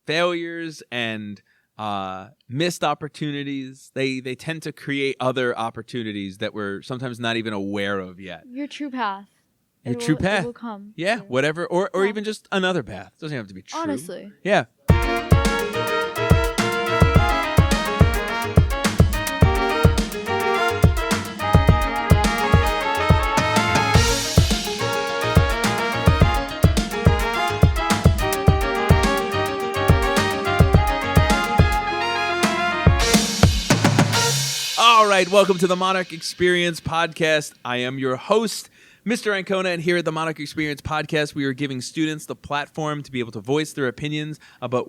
failures and missed opportunities, they tend to create other opportunities that we're sometimes not even aware of yet. Your true path. Your true path. It will come. Yeah, too. whatever. Or even just another path. Doesn't have to be true. Honestly. Yeah. All right, welcome to the Monarch Experience Podcast. I am your host, Mr. Ancona, and here at the Monarch Experience Podcast, we are giving students the platform to be able to voice their opinions about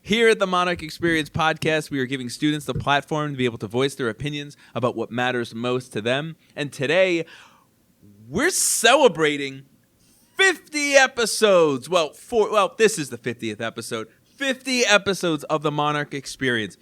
here at the Monarch Experience Podcast, we are giving students the platform to be able to voice their opinions about what matters most to them. And today, we're celebrating 50 episodes. Well, this is the 50th episode. 50 episodes of the Monarch Experience.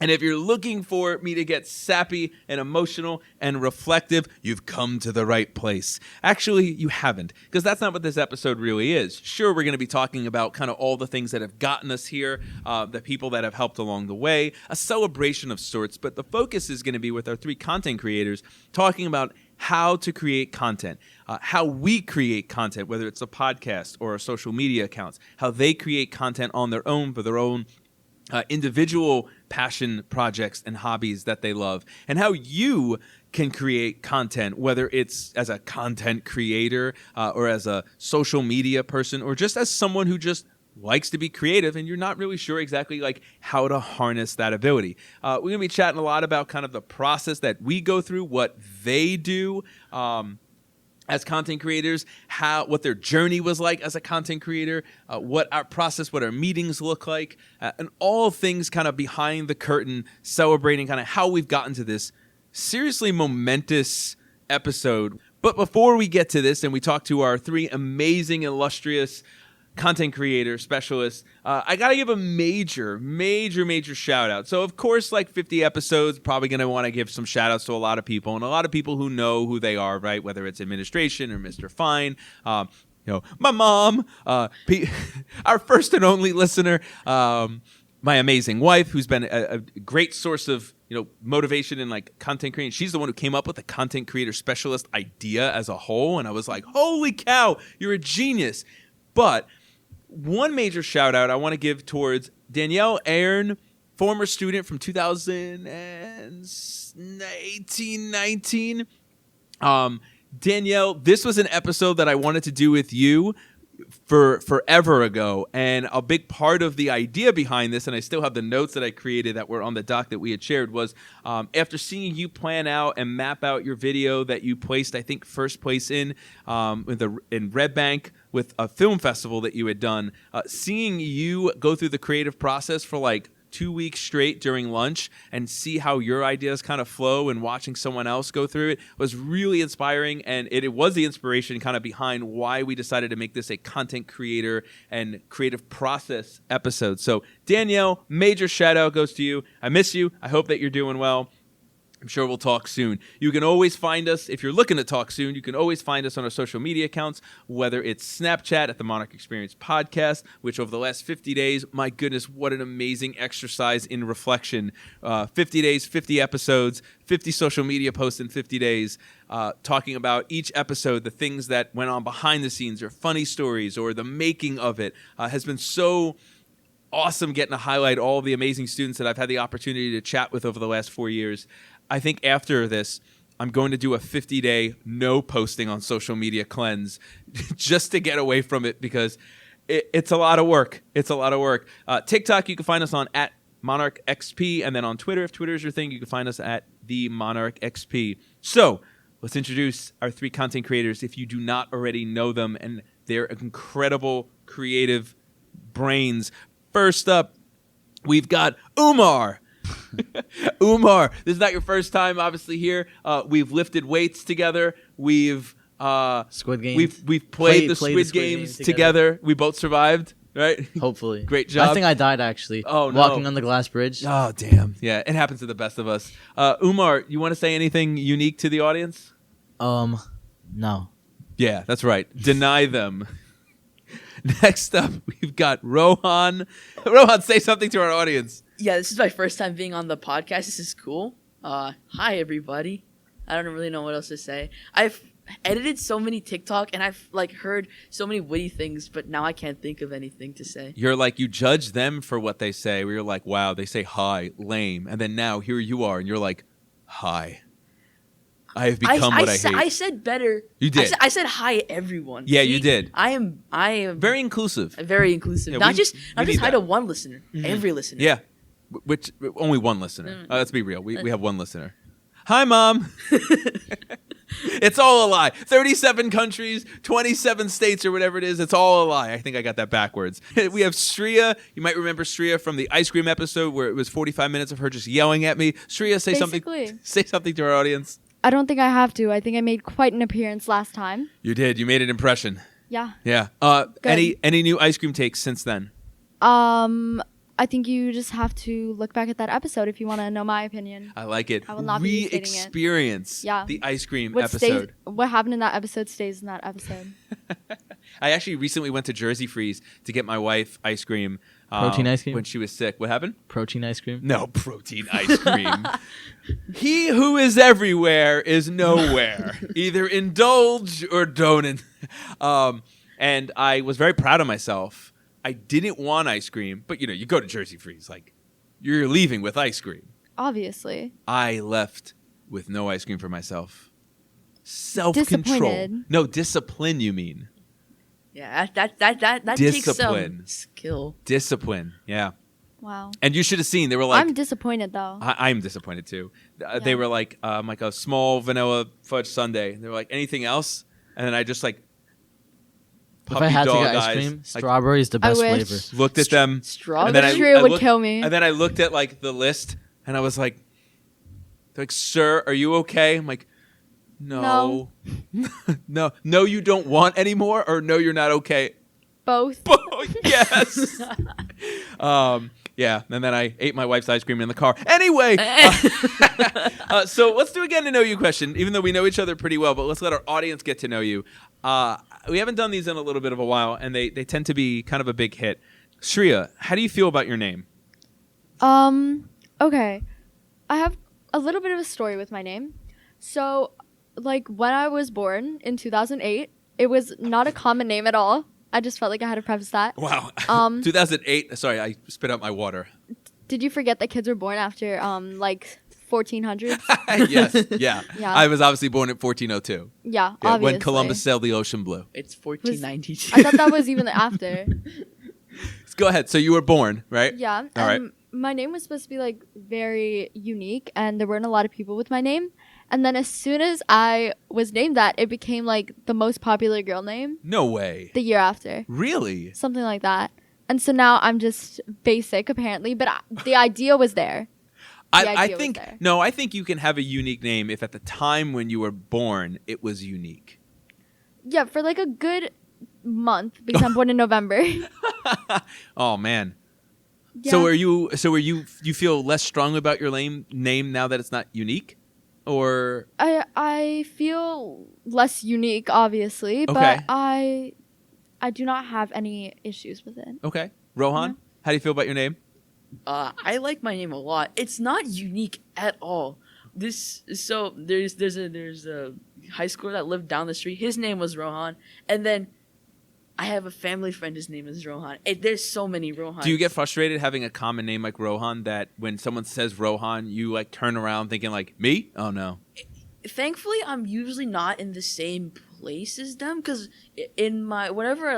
And if you're looking for me to get sappy and emotional and reflective, you've come to the right place. Actually, you haven't, because that's not what this episode really is. Sure, we're going to be talking about kind of all the things that have gotten us here, the people that have helped along the way, a celebration of sorts, but the focus is going to be with our three content creators talking about how to create content, how we create content, whether it's a podcast or our social media accounts, how they create content on their own for their own individual passion projects and hobbies that they love, and how you can create content, whether it's as a content creator or as a social media person or just as someone who just likes to be creative and you're not really sure exactly like how to harness that ability. We're going to be chatting a lot about kind of the process that we go through, what they do as content creators, what their journey was like as a content creator, what our process, what our meetings look like, and all things kind of behind the curtain, celebrating kind of how we've gotten to this seriously momentous episode. But before we get to this and we talk to our three amazing, illustrious content creator specialists, I gotta give a major shout out. So of course, like 50 episodes, probably gonna want to give some shout outs to a lot of people, and a lot of people who know who they are, right? Whether it's administration or Mr. Fine, my mom, our first and only listener, my amazing wife, who's been a great source of motivation and like content creation. She's the one who came up with the content creator specialist idea as a whole, and I was like, holy cow, you're a genius. But one major shout out I want to give towards Danielle Aaron, former student from 2018-19. Danielle, this was an episode that I wanted to do with you for forever ago, and a big part of the idea behind this, and I still have the notes that I created that were on the doc that we had shared, was after seeing you plan out and map out your video that you placed, I think, first place in Red Bank with a film festival that you had done, seeing you go through the creative process for like 2 weeks straight during lunch and see how your ideas kind of flow, and watching someone else go through it was really inspiring. And it was the inspiration kind of behind why we decided to make this a content creator and creative process episode. So Danielle, major shout out goes to you. I miss you. I hope that you're doing well. I'm sure we'll talk soon. You can always find us, if you're looking to talk soon, you can always find us on our social media accounts, whether it's Snapchat at the Monarch Experience Podcast, which over the last 50 days, my goodness, what an amazing exercise in reflection. 50 days, 50 episodes, 50 social media posts in 50 days, talking about each episode, the things that went on behind the scenes or funny stories or the making of it, has been so awesome getting to highlight all the amazing students that I've had the opportunity to chat with over the last 4 years. I think after this, I'm going to do a 50-day no posting on social media cleanse just to get away from it, because it's a lot of work. It's a lot of work. TikTok, you can find us on at Monarch XP, and then on Twitter, if Twitter is your thing, you can find us at the Monarch XP. So let's introduce our three content creators if you do not already know them, and their incredible creative brains. First up, we've got Umar. Umar, this is not your first time, obviously, here. We've lifted weights together. We've Squid Games. We've played the Squid Games together. We both survived, right? Hopefully. Great job. I think I died, actually. Oh, no. Walking on the glass bridge. Oh, damn. Yeah, it happens to the best of us. Umar, you want to say anything unique to the audience? No. Yeah, that's right. Deny them. Next up, we've got Rohan. Rohan, say something to our audience. Yeah, this is my first time being on the podcast. This is cool. Hi, everybody. I don't really know what else to say. I've edited so many TikTok, and I've heard so many witty things, but now I can't think of anything to say. You're like, you judge them for what they say. Where you're like, wow, they say hi, lame. And then now here you are, and you're like, hi. I have become what I hate. I said better. You did. I said hi, everyone. Yeah, See, you did. I am very inclusive. Very inclusive. Yeah, not we just need hi that. to one listener. Mhm. Every listener. Yeah, which only one listener. Let's be real. We have one listener. Hi, Mom. It's all a lie. 37 countries, 27 states, or whatever it is. It's all a lie. I think I got that backwards. We have Shreya. You might remember Shreya from the ice cream episode where it was 45 minutes of her just yelling at me. Shreya, say something. Say something to our audience. I don't think I have to. I think I made quite an appearance last time. You did. You made an impression. Yeah. Yeah. Any new ice cream takes since then? I think you just have to look back at that episode if you want to know my opinion. I like it. I will not be restating it. Re-experience the ice cream episode. What happened in that episode stays in that episode. I actually recently went to Jersey Freeze to get my wife ice cream. Protein ice cream? When she was sick. What happened? Protein ice cream? No, protein ice cream. He who is everywhere is nowhere. Either indulge or don't. And I was very proud of myself. I didn't want ice cream, but you go to Jersey Freeze, like you're leaving with ice cream. Obviously. I left with no ice cream for myself. Self-control. No, discipline, you mean. Yeah, that takes some skill. Discipline, yeah. Wow. And you should have seen, they were like... I'm disappointed, though. I'm disappointed, too. They were like a small vanilla fudge sundae. They were like, anything else? And then I just like... If I had to get ice cream, strawberry is the best flavor. Looked at them. Strawberry? I'm sure it would kill me. And then I looked at like the list, and I was like, sir, are you okay? I'm like, no. No, you don't want any more, or no, you're not okay? Both. Yes. Yeah, and then I ate my wife's ice cream in the car. Anyway, so let's do a get to know you question, even though we know each other pretty well, but let's let our audience get to know you. We haven't done these in a little bit of a while, and they tend to be kind of a big hit. Shreya, how do you feel about your name? Okay. I have a little bit of a story with my name. So, when I was born in 2008, it was not a common name at all. I just felt like I had to preface that. Wow. 2008. Sorry, I spit out my water. Did you forget that kids were born after 1400s? Yes. Yeah. I was obviously born in 1402. Yeah, obviously. When Columbus sailed the ocean blue. It's 1492. I thought that was even after. Go ahead. So you were born, right? Yeah. All right. My name was supposed to be very unique, and there weren't a lot of people with my name. And then as soon as I was named that, it became the most popular girl name. No way. The year after. Really? Something like that. And so now I'm just basic, apparently. But the idea was there. I think you can have a unique name if at the time when you were born, it was unique. Yeah, for a good month, because I'm born in November. Oh, man. Yeah. So you feel less strongly about your name now that it's not unique? Or I feel less unique, obviously, but I do not have any issues with it. Okay. Rohan, how do you feel about your name? I like my name a lot. It's not unique at all. There's a high schooler that lived down the street. His name was Rohan, and then I have a family friend. His name is Rohan. There's so many Rohans. Do you get frustrated having a common name like Rohan that when someone says Rohan, you turn around thinking me? Oh no. Thankfully, I'm usually not in the same place as them because in my whenever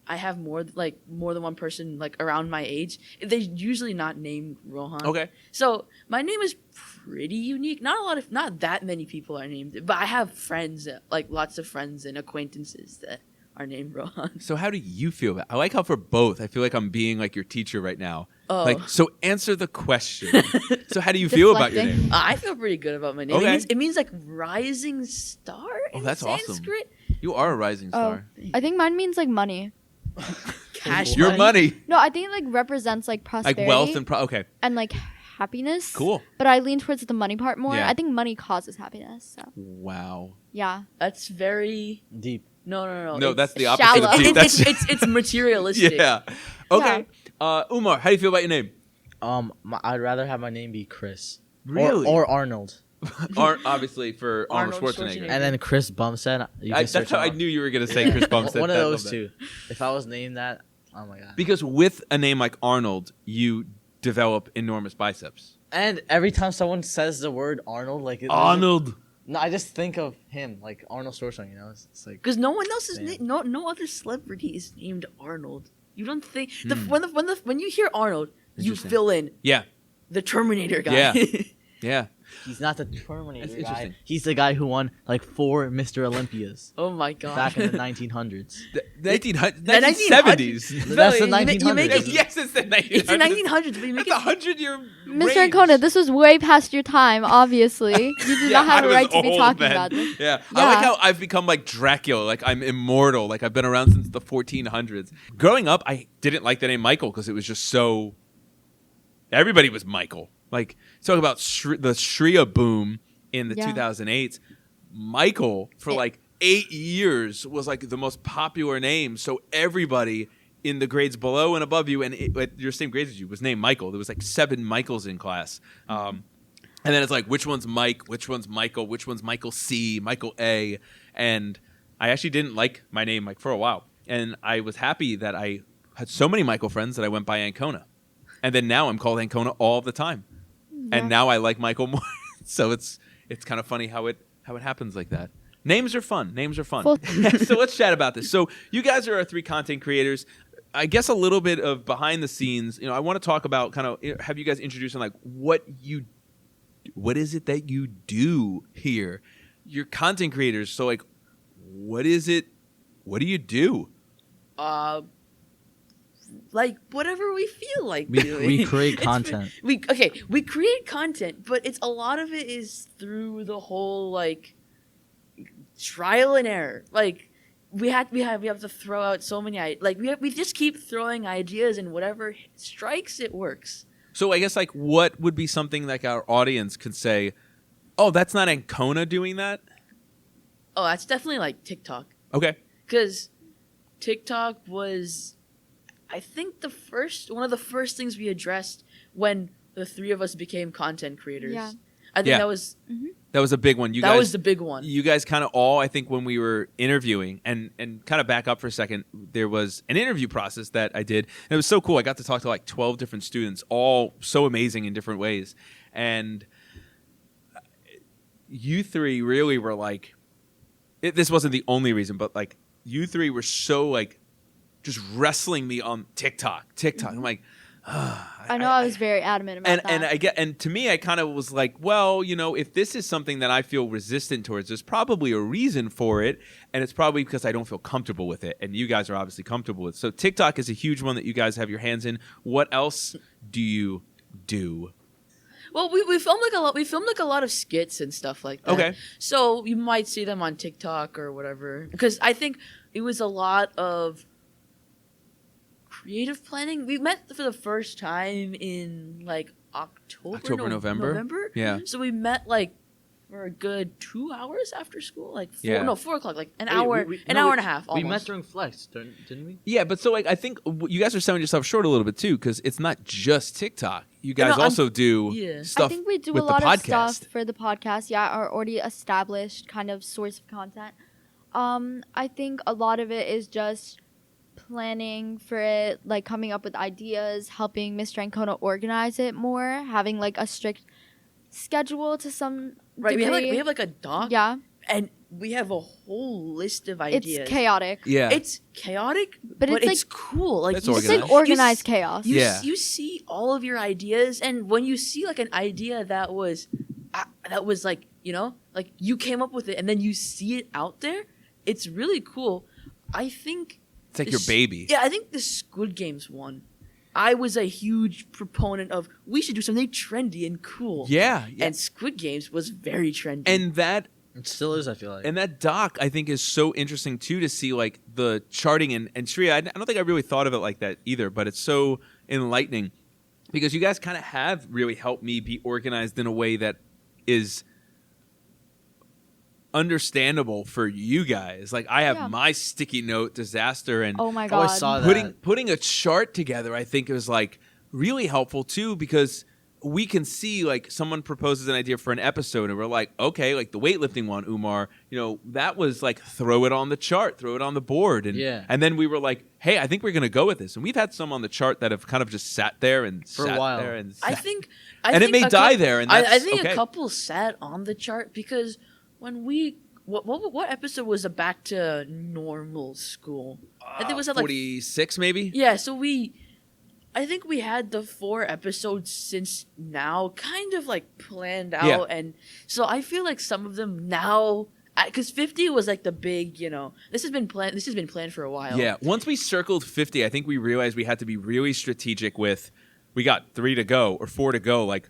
I have more than one person around my age, they're usually not named Rohan. Okay. So my name is pretty unique. Not that many people are named it, but I have friends, lots of friends and acquaintances that are named Rohan. So how do you feel about it? I like how for both, I feel like I'm being your teacher right now. Oh. So answer the question. So how do you feel about your name? I feel pretty good about my name. Okay. It means rising star in that's Sanskrit. Awesome. You are a rising star. I think mine means money. Cash Your money. No, I think it represents prosperity. Wealth and okay. And happiness. Cool. But I lean towards the money part more. Yeah. I think money causes happiness. So. Wow. Yeah. That's very deep. No. No, that's the opposite shallow. of deep. That's It's materialistic. yeah. Okay. Umar, how do you feel about your name? I'd rather have my name be Chris. Really? Or Arnold. Obviously for Arnold Arnold Schwarzenegger. Schwarzenegger. And then Chris Bumstead. That's how I knew you were going to say Chris Bumstead. One of I those love that. two. If I was named that, oh my god. Because with a name like Arnold, you develop enormous biceps. And every time someone says the word Arnold, like Arnold. no, I just think of him, like Arnold Schwarzenegger. You know, it's like Because no one else is Damn. no other celebrity is named Arnold. You don't think when you hear Arnold, you Interesting. fill in Yeah. the Terminator guy. Yeah. Yeah. he's not the Terminator That's guy. interesting. He's the guy who won like 4 Mr. Olympias Oh my god. back in the 1900s. The 1970s. That's the You make 1900s. Yes, it's the 1900s. It's the 1900s, but you make That's it 100-year Mr. Ancona, this was way past your time, obviously. You do not have I a was right to be old talking then. about this. Yeah. I Yeah. like how I've become like Dracula, like I'm immortal, like I've been around since the 1400s. Growing up, I didn't like the name Michael because it was just so. Everybody was Michael. Like talk about the Shria boom in the Yeah. 2008s. Michael for Yeah. like 8 years was like the most popular name, so everybody in the grades below and above you and at your same grades as you was named Michael. There was like 7 Michaels in class. And then it's like, which one's Mike? Which one's Michael? Which one's Michael C? Michael A? And I actually didn't like my name like for a while. And I was happy that I had so many Michael friends that I went by Ancona. And then now I'm called Ancona all the time. Yeah. And now I like Michael more. So it's kind of funny how it happens like that. Names are fun. Well- So let's chat about this. So you guys are our 3 content creators. I guess a little bit of behind the scenes. I want to talk about kind of have you guys introducing like what is it that you do here? You're content creators. So like, what is it? What do you do? like whatever we feel like We doing. create It's- content. We create content, but it's a lot of it is through the whole like trial and error. Like we have to throw out so many we just keep throwing ideas, and whatever strikes, it works. So I guess like what would be something like our audience could say, oh, that's not Ancona doing that? Oh, that's definitely like TikTok, Okay. because TikTok was, I think, one of the first things we addressed when the 3 of us became content creators. Yeah. I think Yeah. that was That was a big one. that was the big one. You guys kind of all, I think, when we were interviewing, and kind of back up for a second, there was an interview process that I did, and it was so cool. I got to talk to like 12 different students, all so amazing in different ways. And you 3 really were like, this wasn't the only reason, but like you 3 were so like just wrestling me on TikTok. I'm like, I know I was very adamant about that. and to me, I kind of was like, well, if this is something that I feel resistant towards, there's probably a reason for it, and it's probably because I don't feel comfortable with it, and you guys are obviously comfortable with it. So TikTok is a huge one that you guys have your hands in. What else do you do? Well, we filmed like a lot. We filmed like a lot of skits and stuff like that. Okay. So you might see them on TikTok or whatever. Because I think it was a lot of creative planning. We met for the first time in like October, November? Yeah. So we met like for a good 2 hours after school, like 4 o'clock, like an Wait, hour, an hour and a half. We Almost. met during Flex, didn't we? Yeah, but so like I think you guys are selling yourself short a little bit too, because it's not just TikTok. You guys also do stuff. I think we do with a lot the of podcast. stuff for the podcast. Yeah, our already established kind of source of content. I think a lot of it is just planning for it, like coming up with ideas, helping Mr. Ancona organize it more, having like a strict schedule to some Right. degree. We have like a doc. Yeah, And we have a whole list of ideas. it's chaotic, Yeah. It's chaotic, but it's it's cool. Like It's you it's see- like organized you chaos. You, Yeah. you see all of your ideas, and when you see like an idea that was like, like you came up with it, and then you see it out there, it's really cool. I think It's like your this- baby. Yeah, I think the Squid Games one. I was a huge proponent of we should do something trendy and cool. Yeah. And Squid Games was very trendy. And that It still is, I feel like. And that doc, I think, is so interesting, too, to see, like, the charting. And Shreya, I don't think I really thought of it like that either, but it's so enlightening because you guys kind of have really helped me be organized in a way that is understandable for you guys. Like I have my sticky note disaster, and oh my god, I saw that. putting a chart together. I think is like really helpful too, because we can see like someone proposes an idea for an episode and we're like, okay, like the weightlifting one, Umar, that was like throw it on the chart, throw it on the board. And then we were like, hey, I think we're going to go with this. And we've had some on the chart that have kind of just sat there and for a while. there and I think it may die there. And that's I think okay. a couple sat on the chart because when we what episode was it back to normal school? I think it was at 46 maybe. Yeah, so I think we had the 4 episodes since now kind of like planned out, and so I feel like some of them now, because 50 was like the big, this has been planned for a while. Yeah, once we circled 50, I think we realized we had to be really strategic with, we got 3 to go or 4 to go. Like,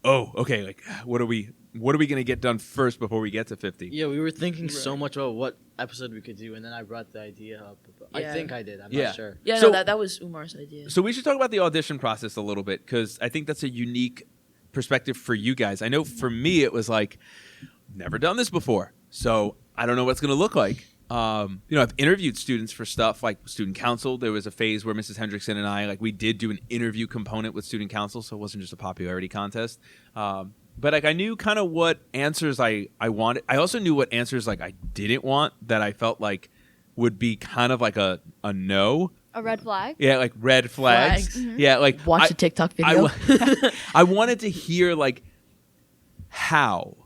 oh, okay, like what are we going to get done first before we get to 50? Yeah, we were thinking so much about what episode we could do, and then I brought the idea up. I think I did. I'm not sure. Yeah, so, no, that was Umar's idea. So we should talk about the audition process a little bit, because I think that's a unique perspective for you guys. I know for me it was like, never done this before, so I don't know what it's going to look like. I've interviewed students for stuff like student council. There was a phase where Mrs. Hendrickson and I, like, we did do an interview component with student council, so it wasn't just a popularity contest. But like I knew kind of what answers I wanted. I also knew what answers like I didn't want, that I felt like would be kind of like a no. a red flag. Yeah, like red flags. Mm-hmm. Yeah, like watch a TikTok video. I wanted to hear like how,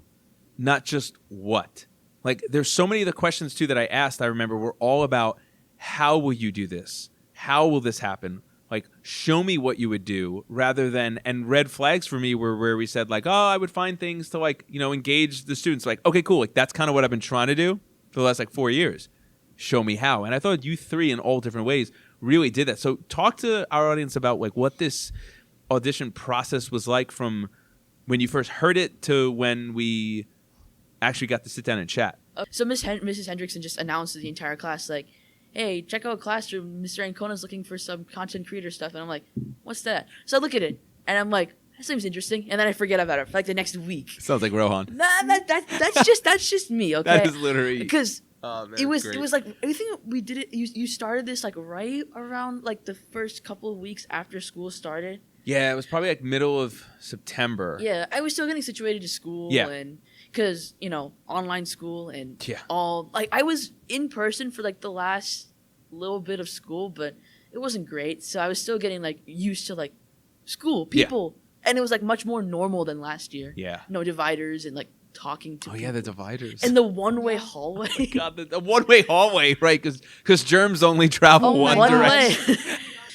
not just what. Like there's so many of the questions too that I asked, I remember, were all about how will you do this? How will this happen? Like, show me what you would do, rather than, and red flags for me were where we said like, oh, I would find things to like, engage the students. Like, okay, cool. Like that's kind of what I've been trying to do for the last like 4 years. Show me how. And I thought you 3 in all different ways really did that. So talk to our audience about like what this audition process was like from when you first heard it to when we actually got to sit down and chat. So Mrs. Hendrickson just announced to the entire class like, hey, check out Classroom. Mr. Ancona's looking for some content creator stuff. And I'm like, what's that? So I look at it, and I'm like, that seems interesting. And then I forget about it for like the next week. Sounds like Rohan. Nah, that's just me, okay? That is literally... Because it was great. it was like everything we did it. You started this like right around like the first couple of weeks after school started. Yeah, it was probably like middle of September. Yeah, I was still getting situated to school, and because online school and all, like I was in person for like the last little bit of school, but it wasn't great. So I was still getting like used to like school people, and it was like much more normal than last year. Yeah, no dividers and like talking to people. Yeah, the dividers and the one-way hallway. Oh my God, the one-way hallway, right? Because germs only travel one direction.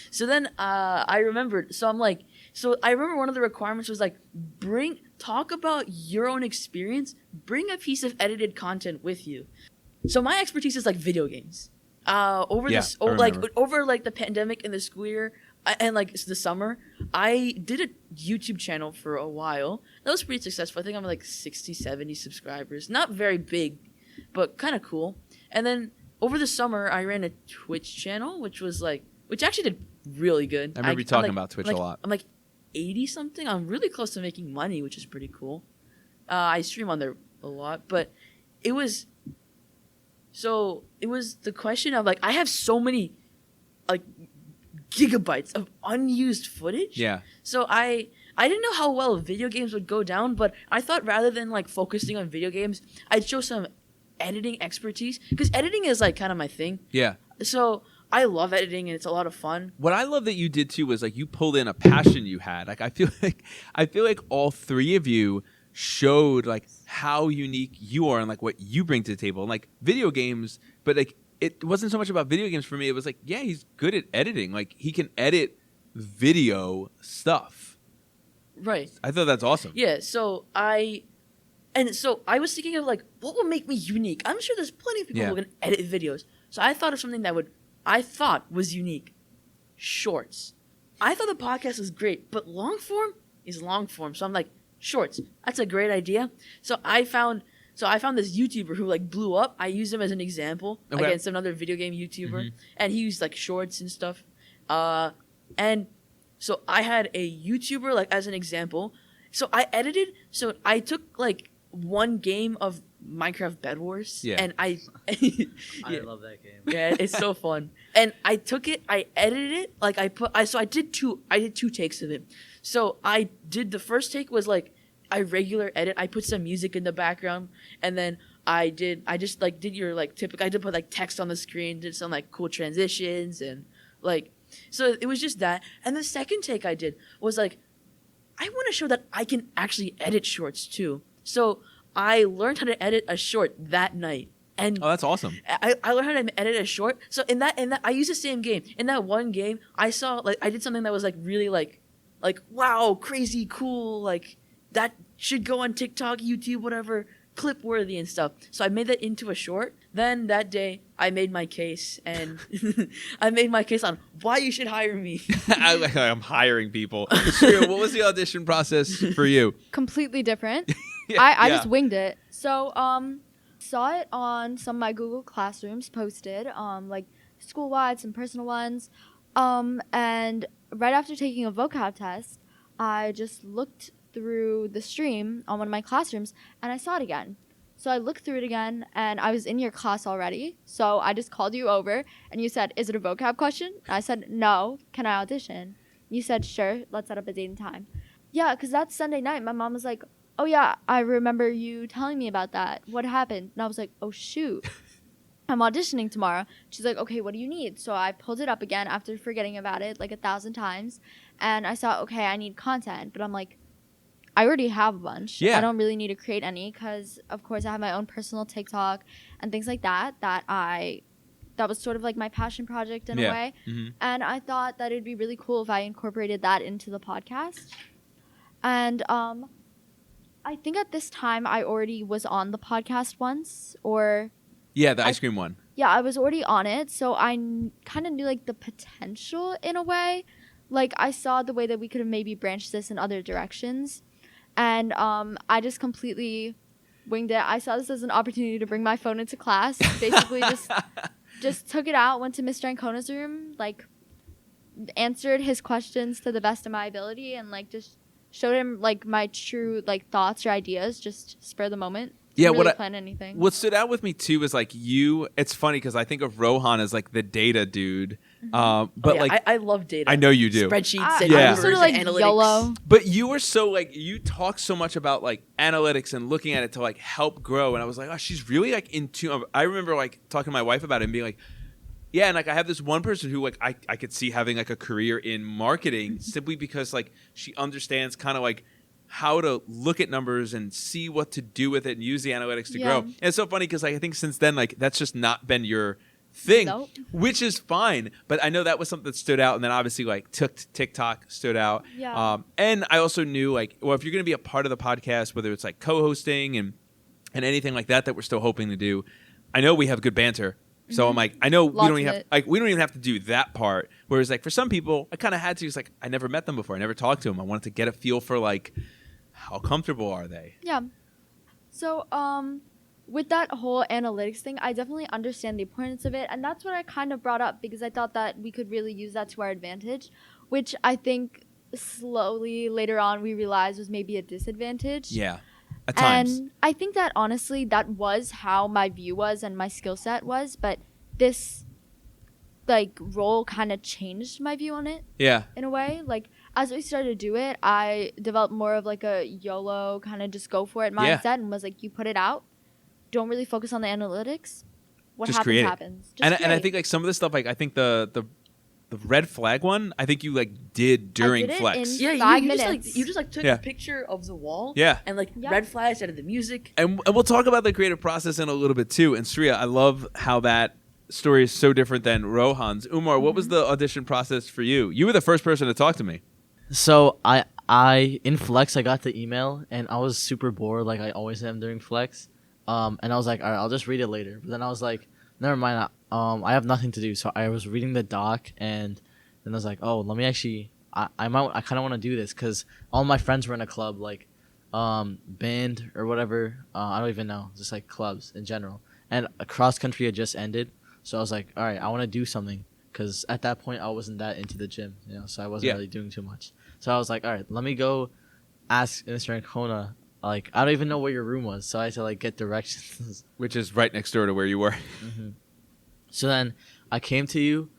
So then I remembered. So I'm like, I remember one of the requirements was like, talk about your own experience. Bring a piece of edited content with you. So my expertise is like video games. Over the pandemic and the school year and like the summer, I did a YouTube channel for a while. That was pretty successful. I think I'm like 60, 70 subscribers. Not very big, but kind of cool. And then over the summer, I ran a Twitch channel, which actually did really good. I remember you talking about Twitch a lot. I'm like 80 something. I'm really close to making money, which is pretty cool. I stream on there a lot, but it was the question of like, I have so many like gigabytes of unused footage. Yeah. So I didn't know how well video games would go down, but I thought rather than like focusing on video games, I'd show some editing expertise, because editing is like kind of my thing. Yeah. So I love editing and it's a lot of fun. What I love that you did too was like you pulled in a passion you had. Like I feel like all 3 of you showed like how unique you are and like what you bring to the table. And like video games, but like it wasn't so much about video games for me. It was like, yeah, he's good at editing. Like he can edit video stuff. Right. I thought that's awesome. Yeah. So I was thinking of like, what will make me unique? I'm sure there's plenty of people who can edit videos. So I thought of something that I thought was unique. Shorts. I thought the podcast was great, but long form is long form. So I'm like, shorts. That's a great idea. So I found this YouTuber who like blew up. I used him as an example against another video game YouTuber, and he used like shorts and stuff. And so I had a YouTuber like as an example. So I edited. So I took like one game of Minecraft Bed Wars. Yeah. And I I love that game. yeah, it's so fun. And I took it, I edited it, like I did two takes of it. So I did the first take was like I regular edit. I put some music in the background, and then I just like did your like typical. I did put like text on the screen, did some like cool transitions, and like so it was just that. And the second take I did was like I want to show that I can actually edit shorts too. So I learned how to edit a short that night. And Oh, that's awesome. I learned how to edit a short. So in that I used the same game. In that one game, I saw like I did something that was like really like wow, crazy cool, like that should go on TikTok, YouTube, whatever, clip worthy and stuff. So I made that into a short. Then that day I made my case, and I made my case on why you should hire me. I'm hiring people. Shreya, what was the audition process for you? Completely different. Yeah, I yeah. just winged it. So saw it on some of my Google Classrooms posted, like school-wide, some personal ones. And right after taking a vocab test, I just looked through the stream on one of my classrooms, and I saw it again. So I looked through it again, and I was in your class already. So I just called you over, and you said, "Is it a vocab question?" I said, "No. Can I audition?" You said, "Sure. Let's set up a date and time." Yeah, because that Sunday night, my mom was like, "Oh, yeah, I remember you telling me about that. What happened?" And I was like, "Oh, shoot. I'm auditioning tomorrow." She's like, "Okay, what do you need?" So I pulled it up again after forgetting about it like 1,000 times. And I saw, okay, I need content. But I'm like, I already have a bunch. Yeah. I don't really need to create any because, of course, I have my own personal TikTok and things like that that was sort of like my passion project in a way. Mm-hmm. And I thought that it'd be really cool if I incorporated that into the podcast. And I think at this time I already was on the podcast once, or Yeah, the ice cream one. yeah, I was already on it, so I kind of knew like the potential in a way. Like I saw the way that we could have maybe branched this in other directions, and I just completely winged it. I saw this as an opportunity to bring my phone into class. Basically, just took it out, went to Mr. Ancona's room, like answered his questions to the best of my ability, and like just showed him like my true like thoughts or ideas, just spur the moment. Yeah, Didn't really plan anything. What stood out with me too is like you. It's funny because I think of Rohan as like the data dude, but Yeah, like I love data. I know you do. Spreadsheets and Yeah. I'm numbers sort of like and analytics. YOLO. But you were so like you talk so much about like analytics and looking at it to like help grow, and I was like, oh, she's really like into. I remember like talking to my wife about it and being like, yeah, and like I have this one person who like I could see having like a career in marketing simply because like she understands kind of like how to look at numbers and see what to do with it and use the analytics to grow. And it's so funny because like, I think since then like that's just not been your thing, Nope. which is fine. But I know that was something that stood out, and then obviously like TikTok stood out. Yeah. And I also knew like, well, if you're going to be a part of the podcast, whether it's like co-hosting and anything like that we're still hoping to do, I know we have good banter. So I'm like, I know Lots we don't of even have it. like we don't even have to do that part. Whereas like for some people, I kind of had to. It's like I never met them before. I never talked to them. I wanted to get a feel for like how comfortable are they. Yeah. So, with that whole analytics thing, I definitely understand the importance of it. And that's what I kind of brought up because I thought that we could really use that to our advantage, which I think slowly later on we realized was maybe a disadvantage. Yeah, at times. And I think that honestly, that was how my view was and my skill set was. But this, like, role kind of changed my view on it Yeah. in a way. Like, as we started to do it, I developed more of like a YOLO kind of just go for it mindset and was like, you put it out. Don't really focus on the analytics. What Just happens, create it. happens. Just And I create. think like some of this stuff, like I think the red flag one, I think you like did during did it Flex. in- Yeah, 5 you just minutes. took Yeah. a picture of the wall. Yeah. And like Yeah. red flags out of the music. And we'll talk about the creative process in a little bit too. And Shreya, I love how that story is so different than Rohan's. Umar, what was the audition process for you? You were the first person to talk to me. So I in Flex I got the email and I was super bored like I always am during Flex. And I was like, all right, I'll just read it later. But then I was like, never mind. I have nothing to do. So I was reading the doc and then I was like, oh, let me actually. I kind of want to do this because all my friends were in a club like, band or whatever. I don't even know, just like clubs in general. And cross country had just ended, so I was like, all right, I want to do something because at that point I wasn't that into the gym, so I wasn't Yeah. really doing too much. So I was like, all right, let me go ask Mr. Ancona like I don't even know where your room was, so I had to like get directions. Which is right next door to where you were. So then I came to you.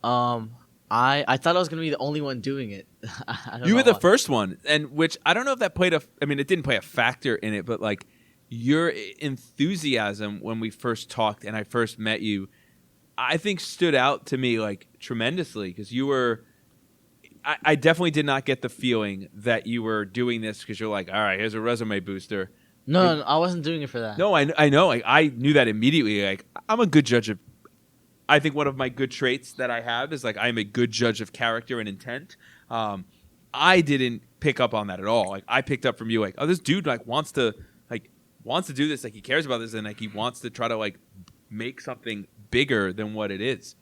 I thought I was gonna be the only one doing it. I don't You know were the why. first one, and which I don't know if that played I mean, it didn't play a factor in it, but like your enthusiasm when we first talked and I first met you, I think stood out to me like tremendously because you were. I definitely did not get the feeling that you were doing this because you're like, all right, here's a resume booster. No, I wasn't doing it for that. No, I know. Like I knew that immediately. Like I'm a good judge of. I think one of my good traits that I have is like I'm a good judge of character and intent. I didn't pick up on that at all. Like I picked up from you, like, oh, this dude like wants to do this. Like he cares about this, and like he wants to try to like make something bigger than what it is.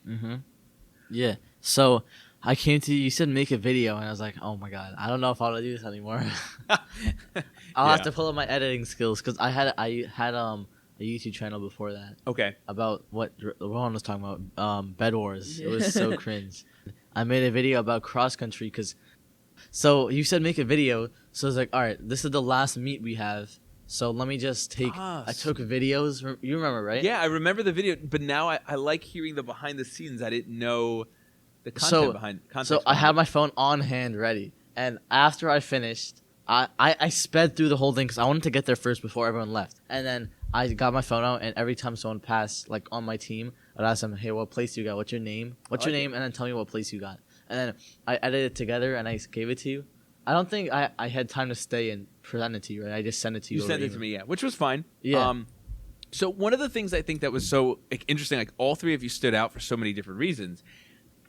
Yeah. So I came to you. You said make a video, and I was like, oh my god, I don't know if I want to do this anymore. I'll have to pull up my editing skills because I had a YouTube channel before that Okay. about what Rohan was talking about, Bed Wars. It was so cringe. I made a video about cross country because. So you said make a video, so I was like, all right, this is the last meet we have, so let me just take. I took videos. You remember, right? Yeah, I remember the video, but now I like hearing the behind the scenes. I didn't know the content behind. So I had my phone on hand ready, and after I finished, I sped through the whole thing because I wanted to get there first before everyone left, and then I got my phone out, and every time someone passed, like on my team, I'd ask them, "Hey, what place you got? What's your name? What's your name?" And then tell me what place you got. And then I edited it together and I gave it to you. I don't think I had time to stay and present it to you, right? I just sent it to you. You sent it to me, yeah, which was fine. Yeah. So one of the things I think that was so like, interesting, like all three of you stood out for so many different reasons.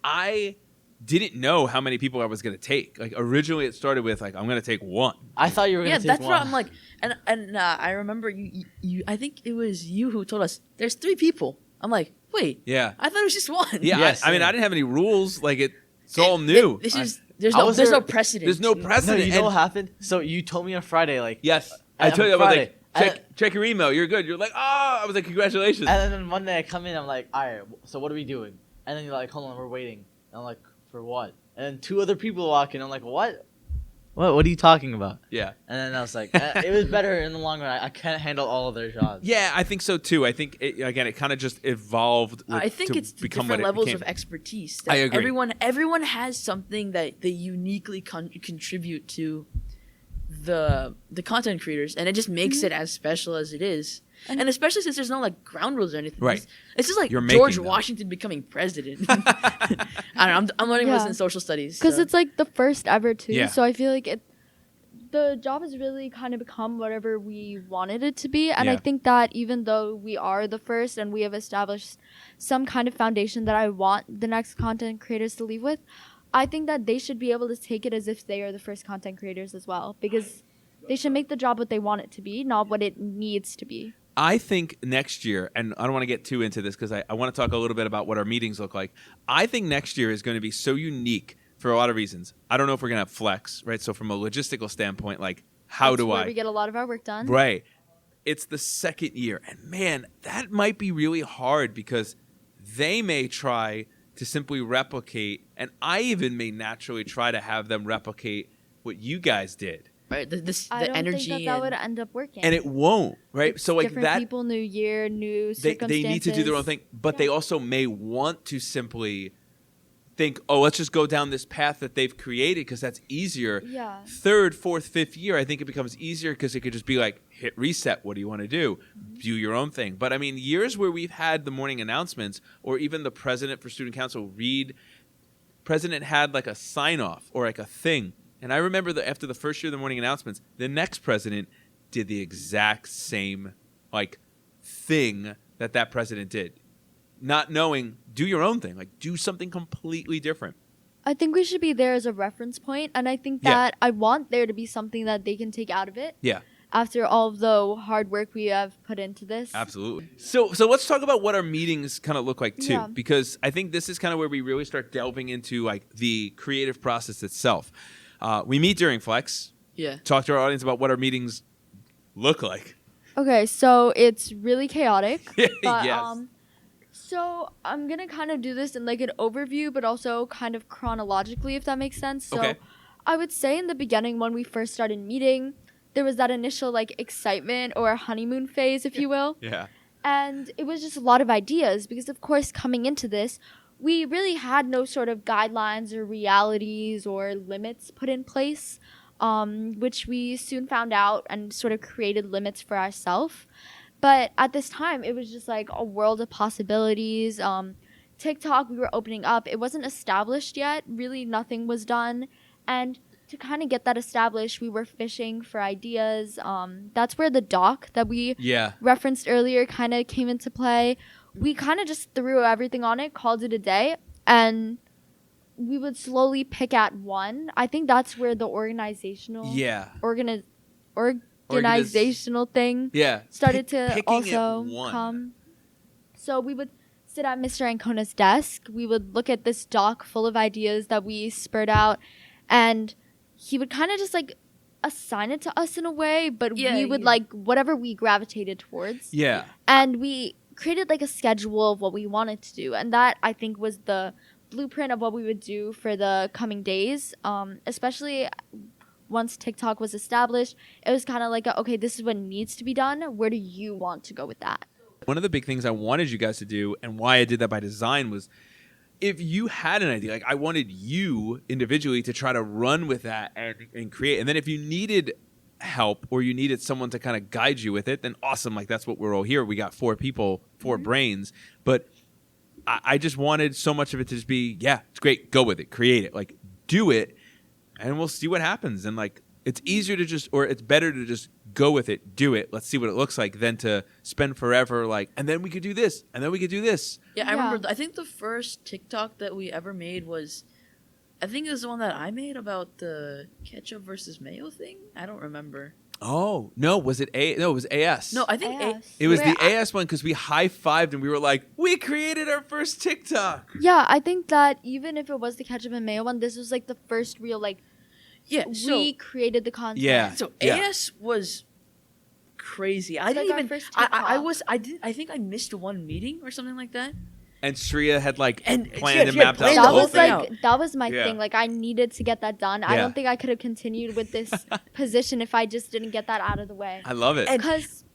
I didn't know how many people I was going to take. Like originally it started with like, I'm going to take one. I thought you were going to take that's one. what I'm like. And I remember you. I think it was you who told us there's 3 people. I'm like, wait. Yeah. I thought it was just one. Yeah. Yes, I mean, yeah. I didn't have any rules. Like it's all new. There's I was no there- precedent. There's no No, precedent. you know what happened? So you told me on Friday, like, Yes. I on told you, I was Friday, like, check your email. You're good. You're like, oh, I was like, congratulations. and then Monday I come in, I'm like, all right, so what are we doing? And then you're like, hold on, we're waiting. And I'm like, for what? And then 2 other people walk in. I'm like, what? What are you talking about? Yeah. And then I was like, it was better in the long run. I can't handle all of their jobs. Yeah, I think so too. I think it kind of just evolved. I think to it's become different what levels it of became. expertise. I agree. Everyone has something that they uniquely contribute to the content creators, and it just makes it as special as it is. And especially since there's no like ground rules or anything. Right. It's just like You're George making them. Washington becoming president. I don't know. I'm learning this in social studies. Because so. it's like the first ever too. Yeah. So I feel like the job has really kind of become whatever we wanted it to be. And I Yeah. think that even though we are the first and we have established some kind of foundation that I want the next content creators to leave with, I think that they should be able to take it as if they are the first content creators as well. Because they should make the job what they want it to be, not what it needs to be. I think next year, and I don't want to get too into this because I want to talk a little bit about what our meetings look like. I think next year is going to be so unique for a lot of reasons. I don't know if we're going to have flex, right? So from a logistical standpoint, like how That's do where I? we get a lot of our work done. Right. It's the second year. And man, that might be really hard because they may try to simply replicate, and I even may naturally try to have them replicate what you guys did. Right, the I don't energy. think that would end up working. And it won't, right? It's so like different that people, new year, new they circumstances. need to do their own thing, but they also may want to simply think, oh, let's just go down this path that they've created because that's easier. Yeah. 3rd, 4th, 5th year, I think it becomes easier because it could just be like, hit reset. What do you want to do? Do your own thing. But I mean, years where we've had the morning announcements or even the president for student council president had like a sign off or like a thing. And I remember that after the first year of the morning announcements, the next president did the exact same like thing that president did. Not knowing, do your own thing, like do something completely different. I think we should be there as a reference point, and I think Yeah. that I want there to be something that they can take out of it. Yeah. After all of the hard work we have put into this. Absolutely. So let's talk about what our meetings kind of look like too, Yeah. because I think this is kind of where we really start delving into like the creative process itself. We meet during Flex. Yeah. Talk to our audience about what our meetings look like. Okay, so it's really chaotic. But, Yes. so I'm gonna kind of do this in like an overview, but also kind of chronologically, if that makes sense. So Okay. I would say in the beginning when we first started meeting, there was that initial like excitement or honeymoon phase, if you will. Yeah. And it was just a lot of ideas because, of course, coming into this, we really had no sort of guidelines or realities or limits put in place, which we soon found out and sort of created limits for ourselves. But at this time, it was just like a world of possibilities. TikTok, we were opening up. It wasn't established yet. Really, nothing was done. And to kind of get that established, we were fishing for ideas. That's where the doc that we referenced earlier kind of came into play. We kind of just threw everything on it, called it a day, and we would slowly pick at one. I think that's where the organizational organizational thing started to also come. So we would sit at Mr. Ancona's desk. We would look at this doc full of ideas that we spurred out, and he would kind of just like assign it to us in a way, but we would like whatever we gravitated towards. Yeah. And we created like a schedule of what we wanted to do. And that I think was the blueprint of what we would do for the coming days. Especially once TikTok was established, it was kind of like, okay, this is what needs to be done. Where do you want to go with that? One of the big things I wanted you guys to do, and why I did that by design, was if you had an idea, like I wanted you individually to try to run with that and create. And then if you needed help or you needed someone to kind of guide you with it, then awesome. Like that's what we're all here. We got 4 people, 4 brains. But I just wanted so much of it to just be, yeah, it's great. Go with it. Create it. Like do it. And we'll see what happens. And like it's easier to just, or it's better to just go with it, do it. Let's see what it looks like than to spend forever like, and then we could do this, and then we could do this. Yeah, I remember. I think the first TikTok that we ever made was, I think it was the one that I made about the ketchup versus mayo thing. I don't remember. Oh no, was it No, it was AS. No, I think AS. It was the AS one because we high-fived and we were like, we created our first TikTok. Yeah, I think that even if it was the ketchup and mayo one, this was like the first real like. Yeah, we created the content. Yeah. So AS was crazy. I didn't even. I think I missed one meeting or something like that. And Shreya had like And planned and she had mapped out planned the the whole whole thing. thing. That was my Yeah. thing. Like I needed to get that done. I Yeah. don't think I could have continued with this position if I just didn't get that out of the way. I love it. Because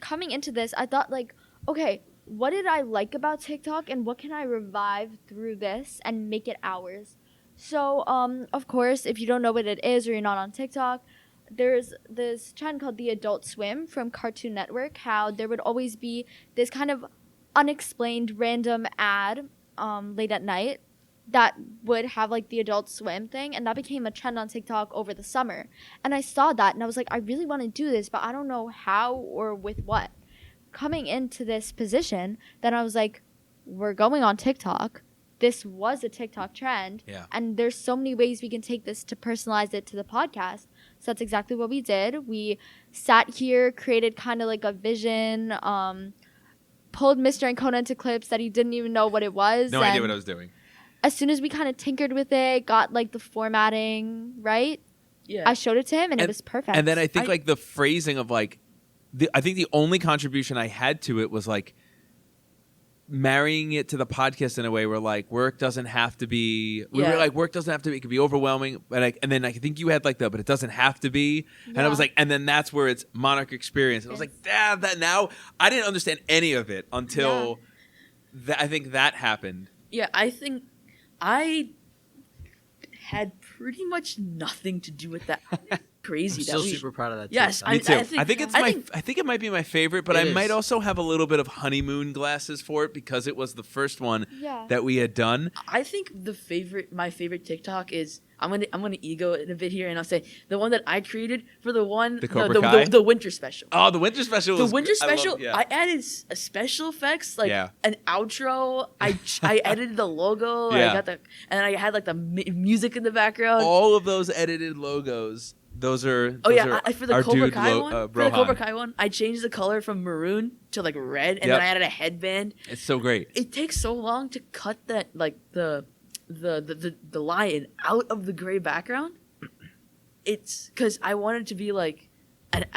coming into this, I thought like, okay, what did I like about TikTok and what can I revive through this and make it ours? So, of course, if you don't know what it is or you're not on TikTok, there's this trend called the Adult Swim from Cartoon Network, how there would always be this kind of unexplained random ad late at night that would have like the Adult Swim thing, and that became a trend on TikTok over the summer. And I saw that and I was like, I really want to do this, but I don't know how or with what. Coming into this position, then I was like, we're going on TikTok. This was a TikTok trend, and there's so many ways we can take this to personalize it to the podcast. So that's exactly what we did. We sat here, created kind of like a vision, pulled Mr. Ancona into clips that he didn't even know what it was. No idea what I was doing. As soon as we kind of tinkered with it, got like the formatting right, Yeah. I showed it to him, and it was perfect. And then I think like the phrasing of like, I think the only contribution I had to it was like, marrying it to the podcast in a way where like work doesn't have to be we were like work doesn't have to be, it could be overwhelming, but and then I think you had like but it doesn't have to be, and I was like, and then that's where it's Monarch experience, and I was like, that now I didn't understand any of it until I think that happened. I think I had pretty much nothing to do with that. Crazy. I'm still super proud of that. Yes, TikTok. Me too. I think it's I think it might be my favorite, but I might also have a little bit of honeymoon glasses for it because it was the first one that we had done. I think my favorite TikTok is I'm gonna ego it a bit here, and I'll say the one that I created for the Cobra Kai? the winter special. Oh, the winter special. The winter special. I added a special effects like an outro. I edited the logo. I got and I had like the music in the background. All of those edited logos. Those are for the Cobra Kai one. For the Rohan. Cobra Kai one, I changed the color from maroon to like red, and then I added a headband. It's so great. It takes so long to cut that like the lion out of the gray background. It's because I wanted it to be like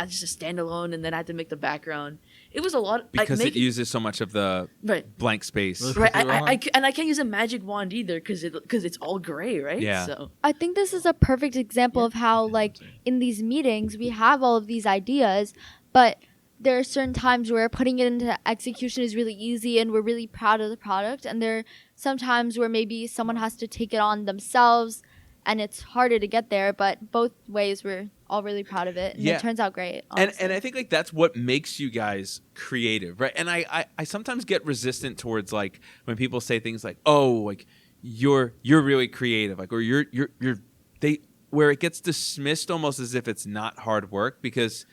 just a standalone, and then I had to make the background. it was a lot. Because it uses so much of the right. blank space. Really? Right, Quickly, Rohan? and I can't use a magic wand either because it's all gray, right? Yeah. So I think this is a perfect example of how, like, in these meetings, we have all of these ideas, but there are certain times where putting it into execution is really easy and we're really proud of the product. And there are some times where maybe someone has to take it on themselves and it's harder to get there, but both ways we're all really proud of it. And Yeah. it turns out great. And honestly. I think like that's what makes you guys creative, right? And I sometimes get resistant towards like when people say things like, "Oh, like you're really creative," like or you're they where it gets dismissed almost as if it's not hard work, because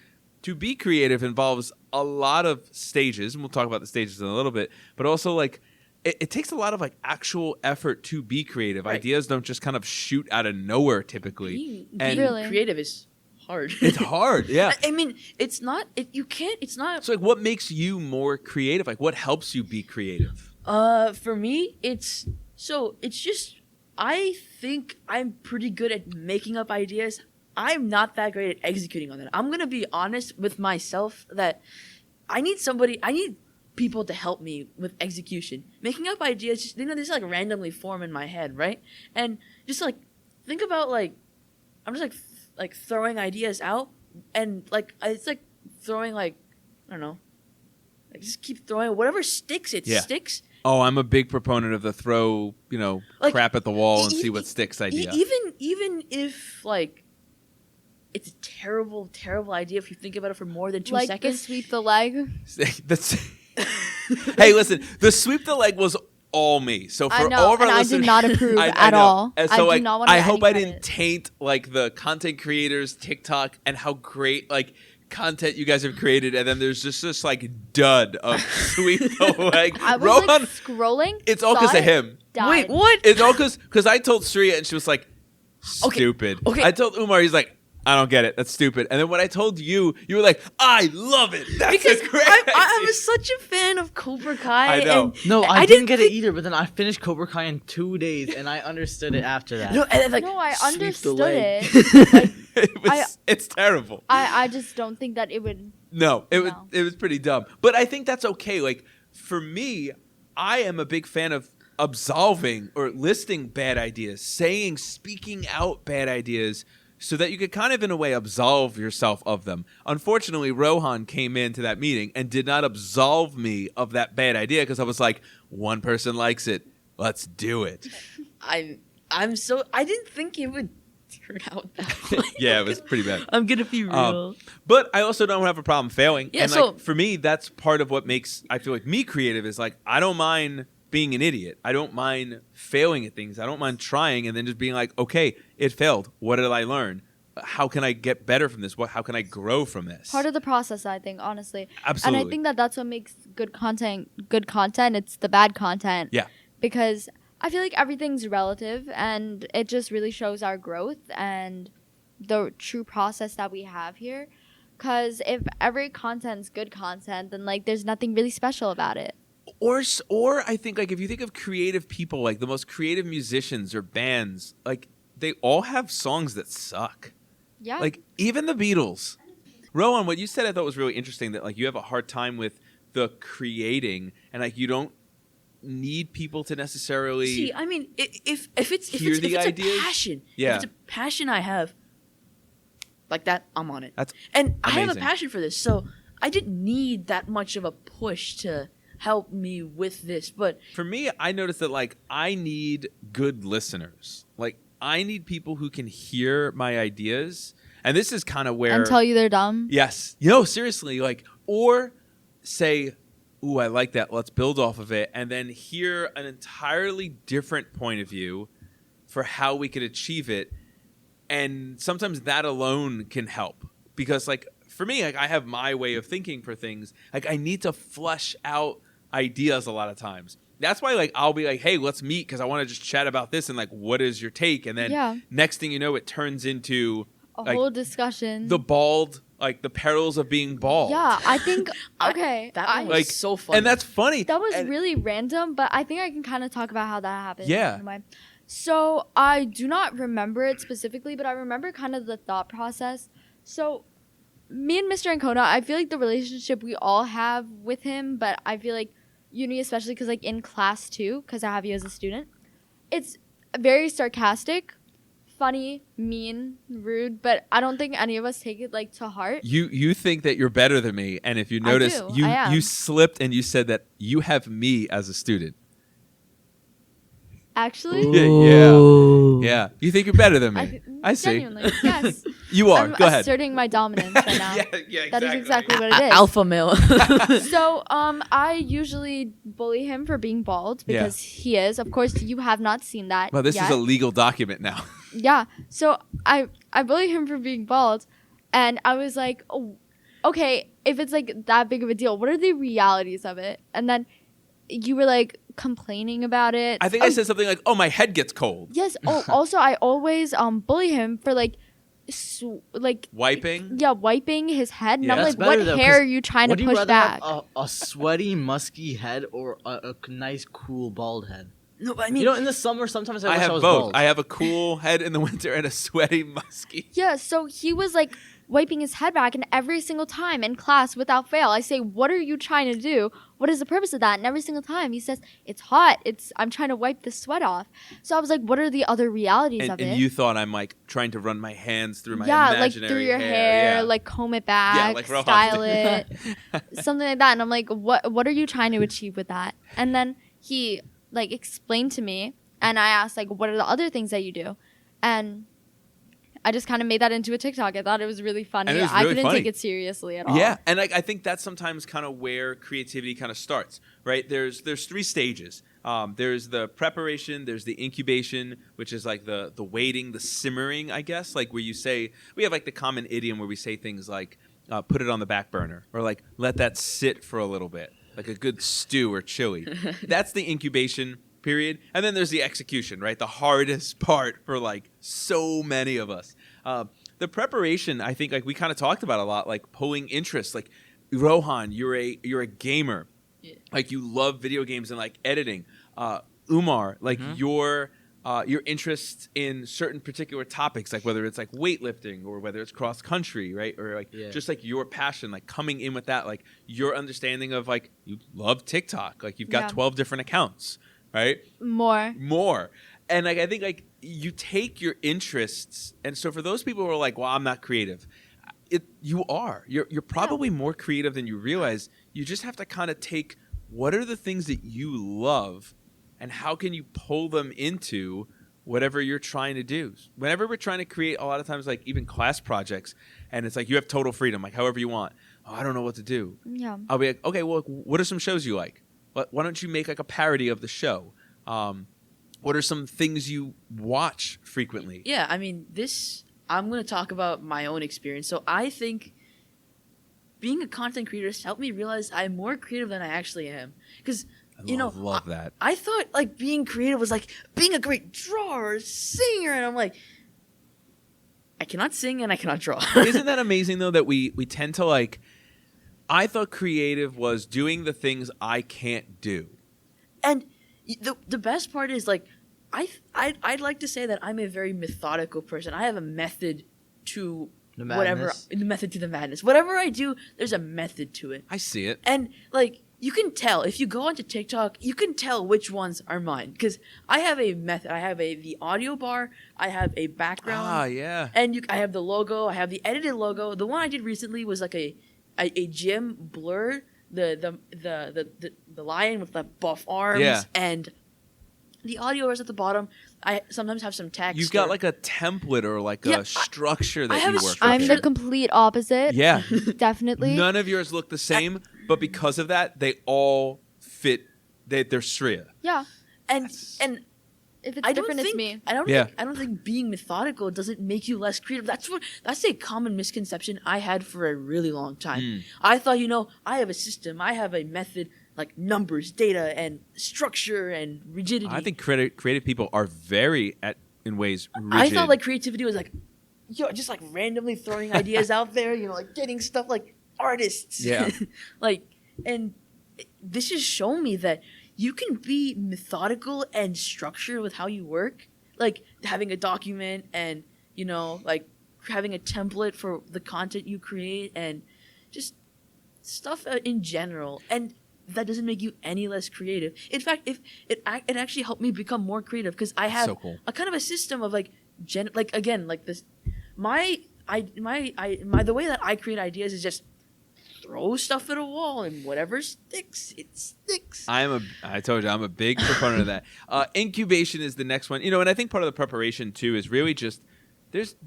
to be creative involves a lot of stages, and we'll talk about the stages in a little bit, but also like it takes a lot of like actual effort to be creative. Right. Ideas don't just kind of shoot out of nowhere typically. being And Really? creative is hard. it's hard, yeah. I mean, it's not. You can't. It's not. So like what makes you more creative? Like what helps you be creative? For me, it's just. I think I'm pretty good at making up ideas. I'm not that great at executing on that. I'm gonna be honest with myself that I need people to help me with execution. Making up ideas, just, they just like randomly form in my head, right? And just like think about like I'm just like throwing ideas out, and like it's like throwing like I don't know, like just keep throwing whatever sticks. It Yeah. sticks. Oh, I'm a big proponent of the throw, Like, crap at the wall and e- see e- what sticks idea. Even if like it's a terrible idea if you think about it for more than 2 like seconds. the sweep the leg. That's Hey, listen, the sweep the leg was all me. So for I know, all of our and I listeners, did not approve I at know. all. And I so do like, not want I any hope I credit. didn't taint like the content creators TikTok and how great like content you guys have created, and then there's just this like dud of sweep the leg. I was Rohan, like scrolling. it's all saw because of it, him. died. Wait, what? It's all because I told Sriya and she was like, stupid. okay. I told Umar, he's like, I don't get it. That's stupid. And then when I told you, you were like, I love it. That's Because a great I'm idea." such a fan of Cobra Kai. I know. And No, I I, didn't didn't get it think- either, but then I finished Cobra Kai in 2 days, and I understood it after that. No, and like No, I sweep the understood leg. it. It's terrible. I just don't think that it would. No, No. it was pretty dumb. But I think that's okay. Like for me, I am a big fan of absolving or listing bad ideas, speaking out bad ideas, so that you could kind of in a way absolve yourself of them. Unfortunately, Rohan came into that meeting and did not absolve me of that bad idea because I was like, one person likes it, let's do it. I didn't think it would turn out that way. Yeah, it was pretty bad. I'm gonna be real. But I also don't have a problem failing. Yeah, and so- like for me, that's part of what makes I feel like me creative is like I don't mind being an idiot. I don't mind failing at things. I don't mind trying and then just being like, okay, it failed. What did I learn? How can I get better from this? How can I grow from this? Part of the process, I think, honestly. Absolutely. And I think that that's what makes good content good content. It's the bad content. Yeah. Because I feel like everything's relative and it just really shows our growth and the true process that we have here. Because if every content's good content, then like there's nothing really special about it. Or I think like if you think of creative people, like the most creative musicians or bands, like they all have songs that suck. Yeah. Like even the Beatles. Rowan, what you said I thought was really interesting, that like you have a hard time with the creating and like you don't need people to necessarily See, I mean, if it's hear the ideas? a passion, Yeah. if it's a passion I have, like that, I'm on it. That's And I have a amazing. passion for this, so I didn't need that much of a push to help me with this. But For me, I noticed that like I need good listeners. Like I need people who can hear my ideas. And this is kind of where and tell you they're dumb. Yes. Seriously, like or say, "Ooh, I like that. Let's build off of it." And then hear an entirely different point of view for how we could achieve it. And sometimes that alone can help. Because like for me, like I have my way of thinking for things. Like I need to flesh out ideas a lot of times. That's why like I'll be like, "Hey, let's meet because I want to just chat about this and like what is your take?" And then Yeah. next thing you know, it turns into A like, whole discussion. the bald, like the perils of being bald. Yeah, I think okay. that I, one was Like, so fun. And that's funny. That was And- really random, but I think I can kind of talk about how that happened. Yeah. in a way. So I do not remember it specifically, but I remember kind of the thought process. So me and Mr. Ancona, I feel like the relationship we all have with him, but I feel like uni, especially because like in class too, because I have you as a student, it's very sarcastic, funny, mean, rude, but I don't think any of us take it like to heart. You think that you're better than me, and if you I notice, do. you I am. you slipped and you said that you have me as a student. Actually, Yeah. You think you're better than me. I see. Genuinely, yes. You are. I'm Go ahead. asserting my dominance right now. yeah, That is exactly what it is. Alpha male. So, I usually bully him for being bald because he is. Of course, you have not seen that. Well, this yet. is a legal document now. Yeah. So I bully him for being bald, and I was like, oh, okay, if it's like that big of a deal, what are the realities of it? And then you were like complaining about it. I think I said something like, "Oh, my head gets cold." Yes. Oh, also, I always bully him for like Wiping. Yeah, wiping his head. And Yeah. I'm That's like, what better, though, hair 'cause are you trying to Would you push rather back? have a sweaty, musky head or a nice, cool, bald head? No, but I mean, You know, in the summer, sometimes I I wish have I was both. bald. I have a cool head in the winter and a sweaty, musky. Yeah, so he was like wiping his head back, and every single time in class, without fail, I say, "What are you trying to do? What is the purpose of that?" And every single time he says, "It's hot. I'm trying to wipe the sweat off." So I was like, "What are the other realities And, of it?" and you thought I'm like trying to run my hands through my yeah, like imaginary through your hair, Yeah. like comb it back, like Rohan. style it, something like that. And I'm like, "What are you trying to achieve with that?" And then he like explained to me, and I asked like, "What are the other things that you do?" And I just kind of made that into a TikTok. I thought it was really funny. And it was I really couldn't funny. take it seriously at all. Yeah, and I think that's sometimes kind of where creativity kind of starts, right? There's 3 stages. There's the preparation, there's the incubation, which is like the waiting, the simmering, I guess, like where you say, we have like the common idiom where we say things like, put it on the back burner, or like let that sit for a little bit, like a good stew or chili. That's the incubation period. And then there's the execution, right? The hardest part for like so many of us. The preparation, I think, like we kind of talked about a lot, like pulling interest. Like Rohan, you're a gamer, like you love video games and like editing. Umar, like your interest in certain particular topics, like whether it's like weightlifting or whether it's cross country, right? Or like just like your passion, like coming in with that, like your understanding of like you love TikTok, like you've got 12 different accounts, right? More. And like I think like you take your interests, and so for those people who are like, well, I'm not creative, you're probably more creative than you realize. You just have to kind of take what are the things that you love and how can you pull them into whatever you're trying to do. Whenever we're trying to create, a lot of times like even class projects, and it's like you have total freedom, like however you want. Oh, I don't know what to do. Yeah. I'll be like, okay, well, what are some shows you like? Why don't you make like a parody of the show? What are some things you watch frequently? Yeah, I mean, I'm going to talk about my own experience. So I think being a content creator has helped me realize I'm more creative than I actually am. Because, love that. I thought like being creative was like being a great drawer or singer. And I'm like, I cannot sing and I cannot draw. Isn't that amazing though that we tend to like, I thought creative was doing the things I can't do. And the best part is like, I'd like to say that I'm a very methodical person. I have a method to The whatever, madness. the method to the madness. Whatever I do, there's a method to it. I see it. And like you can tell if you go onto TikTok, you can tell which ones are mine because I have a method. I have the audio bar. I have a background. Ah, yeah. And I have the logo. I have the edited logo. The one I did recently was like a gym blur. The lion with the buff arms. Yeah. And the audio is at the bottom. I sometimes have some text. You've got like a template or like Yeah, a structure that have you a work structure. I'm with. the complete opposite. Yeah. Definitely. None of yours look the same, but because of that, they all fit. They're Shreya. Yeah. and If it's I don't different, think it's me. I don't Yeah. think I don't think being methodical doesn't make you less creative. That's a common misconception I had for a really long time. I thought, I have a system, I have a method, like numbers, data, and structure and rigidity. I think creative people are very, in ways, rigid. I thought like creativity was like, just like randomly throwing ideas out there, like getting stuff like artists. Yeah. And this has shown me that you can be methodical and structured with how you work, like having a document and like having a template for the content you create, and just stuff in general. And that doesn't make you any less creative. In fact, if it actually helped me become more creative, because I have So cool. a kind of a system of like this. The way that I create ideas is just throw stuff at a wall, and whatever sticks, it sticks. I told you, I'm a big proponent of that. Incubation is the next one. And I think part of the preparation too is really just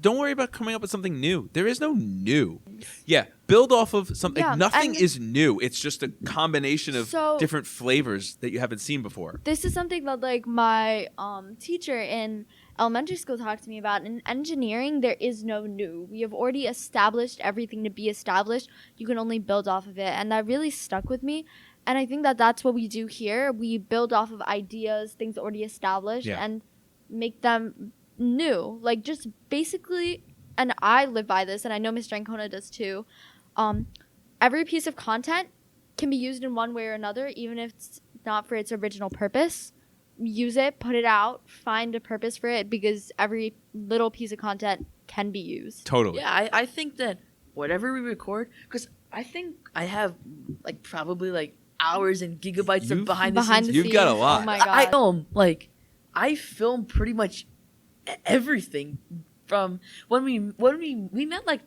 don't worry about coming up with something new. There is no new. Yeah, build off of something. Yeah, Nothing and- is new. It's just a combination of So- different flavors that you haven't seen before. This is something that like my teacher in elementary school talked to me about. In engineering, there is no new. We have already established everything to be established. You can only build off of it, and that really stuck with me. And I think that that's what we do here. We build off of ideas, things already established, Yeah. and make them new. Like just basically, and I live by this, and I know Mr. Ancona does too. Every piece of content can be used in one way or another, even if it's not for its original purpose. Use it, put it out, find a purpose for it, because every little piece of content can be used. Totally. Yeah, I think that whatever we record, because I think I have like probably like hours and gigabytes of behind the scenes. You've got a lot. Oh my god. I film pretty much everything from when we met like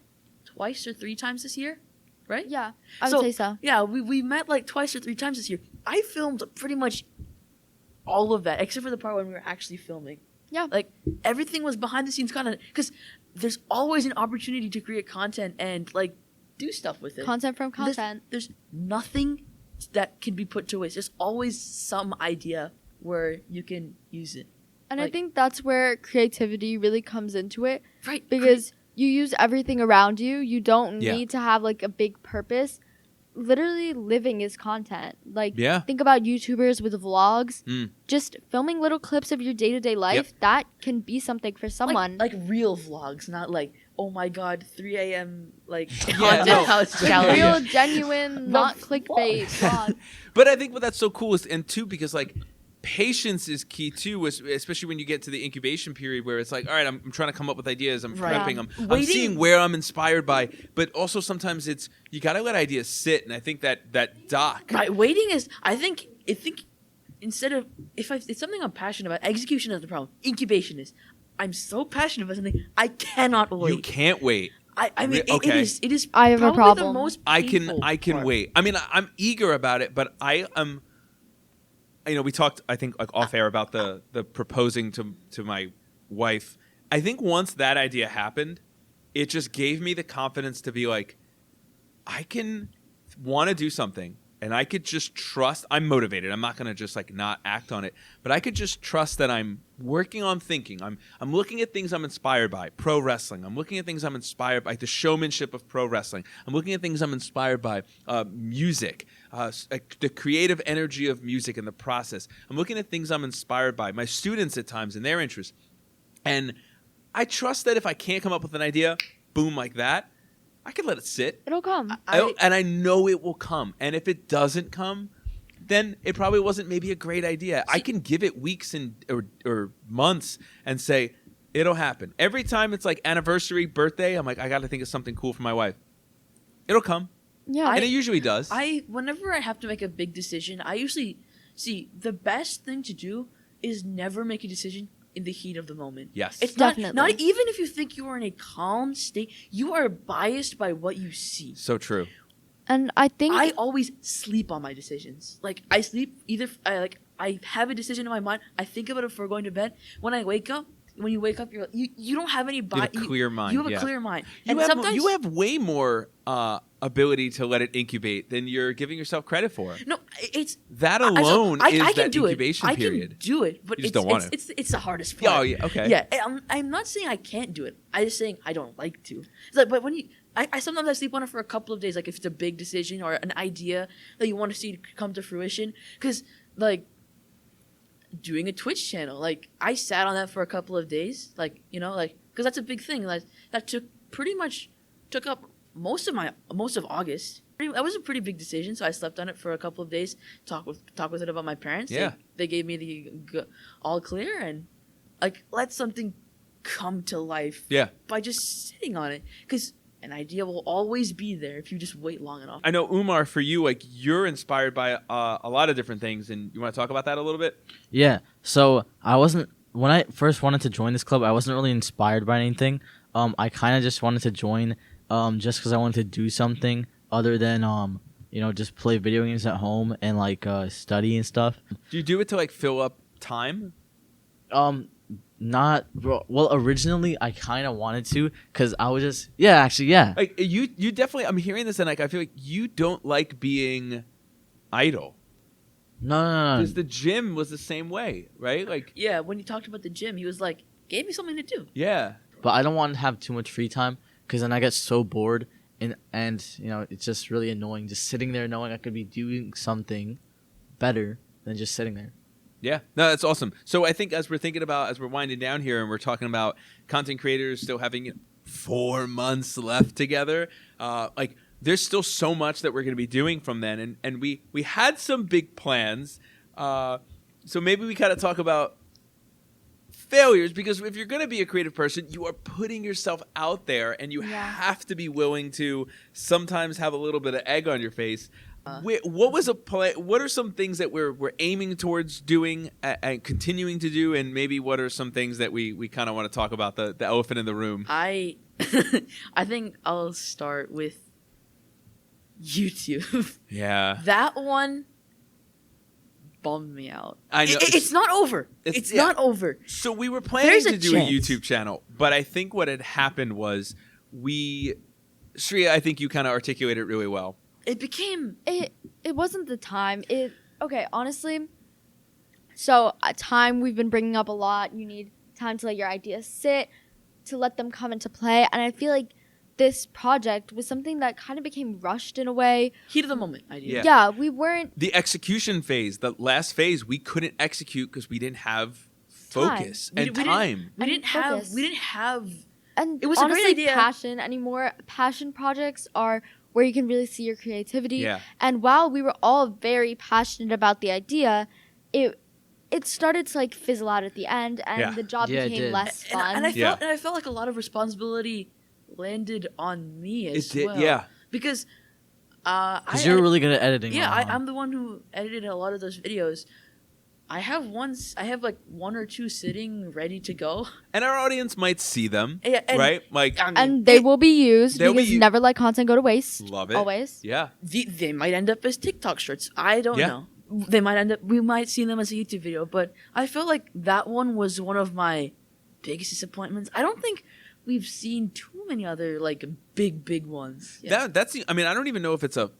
twice or three times this year, right? Yeah, I would say so. Yeah, we met like twice or three times this year. I filmed pretty much all of that except for the part when we were actually filming. Yeah. Like everything was behind the scenes content, because there's always an opportunity to create content and like do stuff with it. Content from content. There's nothing that can be put to waste. There's always some idea where you can use it. And I like- think that's where creativity really comes into it, Right. because you use everything around you. You don't Yeah. need to have like a big purpose. Literally living is content. Like Yeah. think about YouTubers with vlogs. Mm. Just filming little clips of your day-to-day life, that can be something for someone. Like real vlogs, not like, oh my god, 3 a.m. like Yeah, haunted no. house Like challenge. real, genuine, not vlog. clickbait vlog. But I think what that's so cool is, and too, because like patience is key too, especially when you get to the incubation period where it's like, all right, I'm trying to come up with ideas, I'm Right. prepping, Yeah. I'm Waiting- seeing where I'm inspired by, but also sometimes it's you got to let ideas sit, and I think that doc. Right, waiting is. I think instead of if it's something I'm passionate about, execution is the problem. Incubation is. I'm so passionate about something, I cannot wait. You can't wait. I mean, Okay. it is. I have a probably the problem. most I painful can part. wait. I mean, I'm eager about it, but I am. We talked, I think, like off air about the proposing to my wife. I think once that idea happened, it just gave me the confidence to be like, I can want to do something, and I could just trust. I'm motivated. I'm not going to just like not act on it, but I could just trust that I'm working on thinking. I'm looking at things I'm inspired by. Pro wrestling. I'm looking at things I'm inspired by. The showmanship of pro wrestling. I'm looking at things I'm inspired by. Music. The creative energy of music and the process. I'm looking at things I'm inspired by. My students at times and their interests. And I trust that if I can't come up with an idea, boom, like that, I can let it sit. It'll come. And I know it will come. And if it doesn't come, then it probably wasn't maybe a great idea. I can give it weeks or months and say, it'll happen. Every time it's like anniversary, birthday, I'm like, I got to think of something cool for my wife. It'll come. Yeah. And it usually does. Whenever I have to make a big decision, I usually see the best thing to do is never make a decision in the heat of the moment. Yes. It's Definitely. not even if you think you are in a calm state, you are biased by what you see. So true. And I think I always sleep on my decisions. Like I sleep I have a decision in my mind. I think about it before going to bed. When you wake up, you don't have any bias. You have a clear mind, You have yeah. a clear mind. You have way more ability to let it incubate than you're giving yourself credit for. No, it's That alone is I can that do incubation it. period. I can do it, but You just don't want it. It's the hardest part. Oh, yeah, okay. Yeah, I'm not saying I can't do it. I'm just saying I don't like to. It's like, but when I sometimes I sleep on it for a couple of days, like if it's a big decision or an idea that you want to see come to fruition. Because like doing a Twitch channel, like I sat on that for a couple of days, because that's a big thing. Like that took up most of August. That was a pretty big decision, so I slept on it for a couple of days. Talk with it about my parents. Yeah. They gave me the all clear, and like let something come to life Yeah. by just sitting on it. Because an idea will always be there if you just wait long enough. I know, Umar, for you, like, you're inspired by a lot of different things, and you want to talk about that a little bit? Yeah. So when I first wanted to join this club, I wasn't really inspired by anything. I kind of just wanted to join just because I wanted to do something other than just play video games at home and like study and stuff. Do you do it to, like, fill up time? Not well. Originally, I kind of wanted to because I was just yeah. Like, you definitely, I'm hearing this, and, like, I feel like you don't like being idle. No. Because the gym was the same way, right? Like, Yeah, when he talked about the gym, he was like, gave me something to do. yeah. But I don't want to have too much free time because then I get so bored and it's just really annoying just sitting there knowing I could be doing something better than just sitting there. Yeah, no, that's awesome. So I think as we're winding down here and we're talking about content creators still having 4 months left together, like there's still so much that we're going to be doing from then. And we had some big plans. So maybe we kind of talk about failures, because if you're going to be a creative person, you are putting yourself out there, and you have to be willing to sometimes have a little bit of egg on your face. What was a play? What are some things that we're aiming towards doing and continuing to do, and maybe what are some things that we kind of want to talk about, the elephant in the room? I think I'll start with YouTube. Yeah, That one bummed me out. I know. It's not over. It's not over. So we were planning There's to a do chance. a YouTube channel, but I think what had happened was Shreya, I think you kind of articulated it really well. It became It wasn't the time. Okay, honestly. So time we've been bringing up a lot. You need time to let your ideas sit, to let them come into play, and I feel like this project was something that kind of became rushed in a way. heat of the moment idea. Yeah. We weren't. The execution phase, the last phase, we couldn't execute because we didn't have focus and time. We didn't have. Focus. We didn't have. And It was a great honestly, idea. passion anymore. Passion projects are where you can really see your creativity. Yeah. And while we were all very passionate about the idea, it started to like fizzle out at the end, and the job Yeah, it became did. less fun. And I felt like a lot of responsibility landed on me as It did, well. yeah. Because Because you're really good at editing. Yeah, Rohan. I'm the one who edited a lot of those videos. I have like one or two sitting ready to go. And our audience might see them, Yeah, and- right? Like, I mean, and they will be used they'll be because never let content go to waste. love it. Always. Yeah. they might end up as TikTok shorts. I don't Yeah. know. They might end up. We might see them as a YouTube video. But I felt like that one was one of my biggest disappointments. I don't think we've seen too many other like big ones. Yeah. That's. I mean, I don't even know if it's a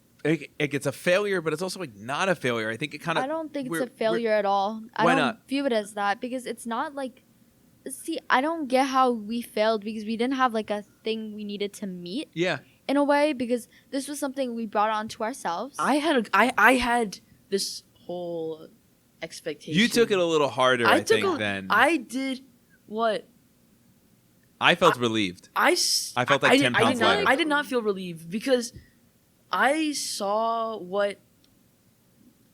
failure, but it's also like not a failure. I think it kind of. I don't think it's a failure at all. I Why don't not? view it as that because it's not like. See, I don't get how we failed because we didn't have like a thing we needed to meet Yeah. in a way, because this was something we brought on to ourselves. I had this whole expectation. You took it a little harder, I think, than I did what I felt relieved. I felt like 10 pounds lighter. I did not feel relieved because I saw what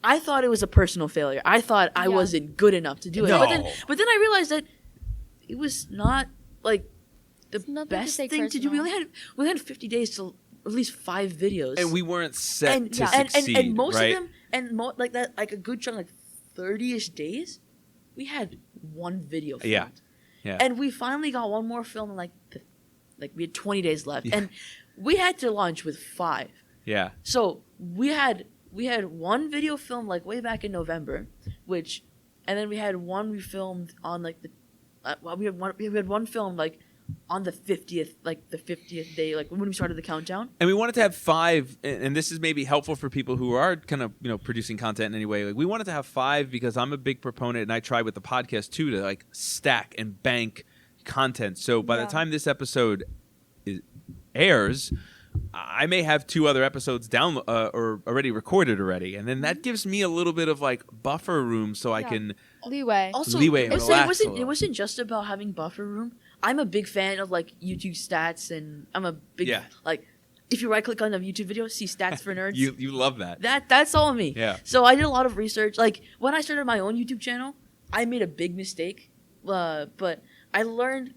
I thought it was a personal failure. I thought I Yeah. wasn't good enough to do it. No. But then I realized that it was not like the nothing to best take thing to do. We personal. only had 50 days to release 5 videos. And we weren't set and, to and, succeed, and most right? of them like that, like a good chunk, like 30ish days, we had one video filmed. Yeah. Yeah. And we finally got one more film in like we had 20 days left. Yeah. And we had to launch with 5. Yeah. So we had one video filmed like way back in November, and then we had one we filmed on like we had one filmed like on the 50th day, like when we started the countdown. And we wanted to have 5, and this is maybe helpful for people who are kind of, producing content in any way. Like, we wanted to have 5 because I'm a big proponent, and I try with the podcast too, to like stack and bank content. So by the time this episode airs, I may have 2 other episodes down or already recorded already, and then that gives me a little bit of like buffer room so I can Leeway. Also, Leeway and also, relax a it little. wasn't just about having buffer room. I'm a big fan of like YouTube stats, and I'm a big like if you right click on a YouTube video, see stats for nerds. you love that. That's all me. Yeah. So I did a lot of research. Like when I started my own YouTube channel, I made a big mistake. But I learned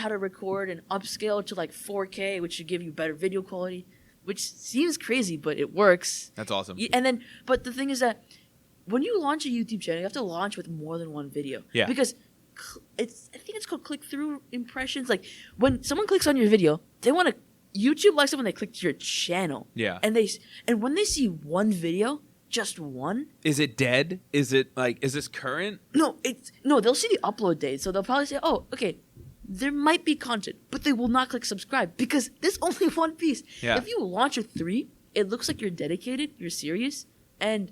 how to record and upscale to like 4K, which should give you better video quality, which seems crazy, but it works. That's awesome. And then, but the thing is that when you launch a YouTube channel, you have to launch with more than one video. Yeah. Because I think it's called click-through impressions. Like when someone clicks on your video, they want to. YouTube likes it when they click to your channel. Yeah. And when they see one video, just one. Is it dead? Is it like, is this current? No, they'll see the upload date, so they'll probably say, "Oh, okay, there might be content," but they will not click subscribe because there's only one piece. Yeah. If you launch with 3, it looks like you're dedicated, you're serious, and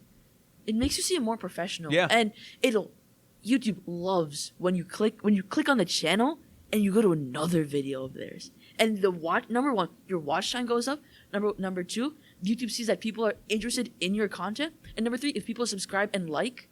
it makes you seem more professional. Yeah. And YouTube loves when you click on the channel and you go to another video of theirs. And number 1, your watch time goes up. Number 2, YouTube sees that people are interested in your content. And number 3, if people subscribe and like,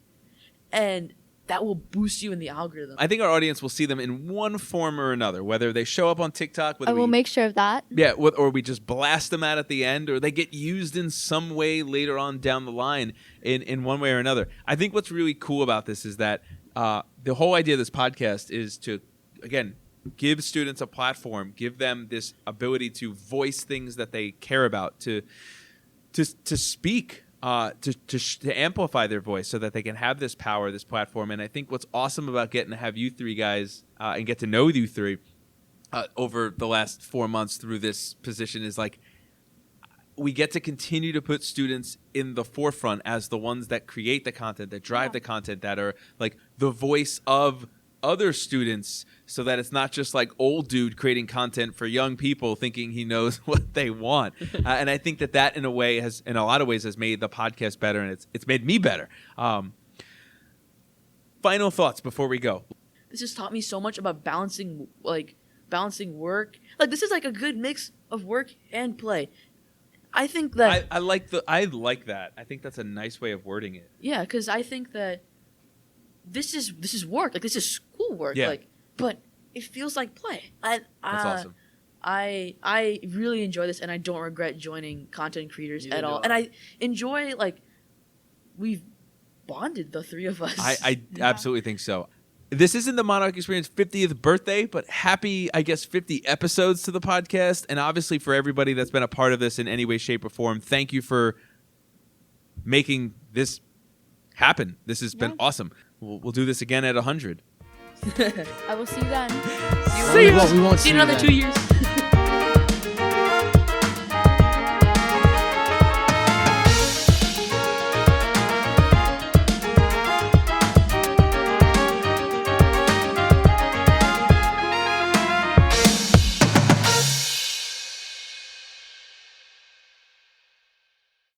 and that will boost you in the algorithm. I think our audience will see them in one form or another, whether they show up on TikTok, whether I will make sure of that. yeah, or we just blast them out at the end, or they get used in some way later on down the line in one way or another. I think what's really cool about this is that the whole idea of this podcast is to, again, give students a platform, give them this ability to voice things that they care about, to speak, to amplify their voice so that they can have this power, this platform. And I think what's awesome about getting to have you three guys and get to know you three over the last 4 months through this position is like we get to continue to put students in the forefront as the ones that create the content, that drive the content, that are like the voice of other students, so that it's not just like old dude creating content for young people thinking he knows what they want. And I think that in a way has, in a lot of ways, has made the podcast better, and it's made me better. Final thoughts before we go. This has taught me so much about balancing work. Like this is like a good mix of work and play. I think that I like that. I think that's a nice way of wording it. Yeah, because I think that this is work. Like this is schoolwork. Yeah. Like, but it feels like play. That's awesome. I really enjoy this, and I don't regret joining content creators Neither at do all. I. And I enjoy we've bonded, the three of us. I absolutely think so. This isn't the Monarch Experience 50th birthday, but happy, I guess, 50 episodes to the podcast. And obviously for everybody that's been a part of this in any way, shape, or form, thank you for making this happen. This has been awesome. We'll do this again at 100. I will see you then. See you. We won't See you see in another you 2 years.